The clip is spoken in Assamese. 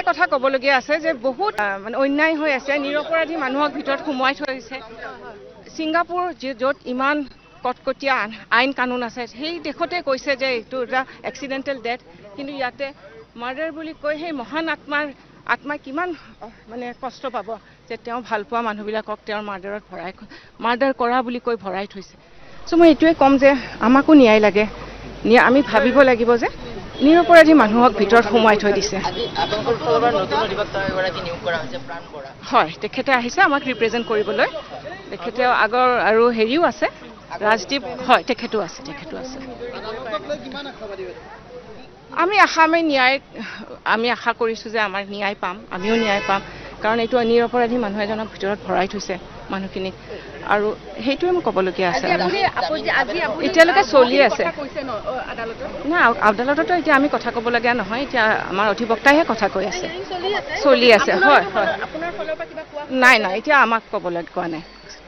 এটাই কথা ক'বলগীয়া আছে যে বহুত মানে অন্যায় হৈ আছে, নিৰপৰাধী মানুহক ভিতৰত সোমোৱাই থৈছে। ছিংগাপুৰ য'ত ইমান কটকটীয়া আইন কানুন আছে, সেই দেশতে কৈছে যে এইটো এটা এক্সিডেণ্টেল ডেথ, কিন্তু ইয়াতে মাৰ্ডাৰ বুলি কৈ সেই মহান আত্মাই কিমান মানে কষ্ট পাব যে তেওঁ ভাল পোৱা মানুহবিলাকক তেওঁৰ মাৰ্ডাৰ কৰা বুলি কৈ ভৰাই থৈছে। চ' মই এইটোৱে ক'ম যে আমাকো ন্যায় লাগে, আমি ভাবিব লাগিব যে নিৰপৰাধী মানুহক ভিতৰত সোমোৱাই থৈ দিছে। হয়, তেখেতে আহিছে আমাক ৰিপ্ৰেজেণ্ট কৰিবলৈ। তেখেতে আগৰ আৰু হেৰিও আছে, ৰাজদীপ, হয় তেখেতো আছে। আমি আশা কৰিছোঁ যে আমাৰ ন্যায় পাম, আমিও ন্যায় পাম, কাৰণ এইটো নিৰপৰাধী মানুহ এজনক ভিতৰত ভৰাই থৈছে মানুহখিনিক, আৰু সেইটোৱে মোক ক'বলগীয়া আছে। এতিয়ালৈকে চলি আছে না, আদালততো এতিয়া আমি কথা ক'বলগীয়া নহয়, এতিয়া আমাৰ অধিবক্তাইহে কথা কৈ আছে, চলি আছে। হয়, নাই, এতিয়া আমাক ক'বলৈ কোৱা নাই।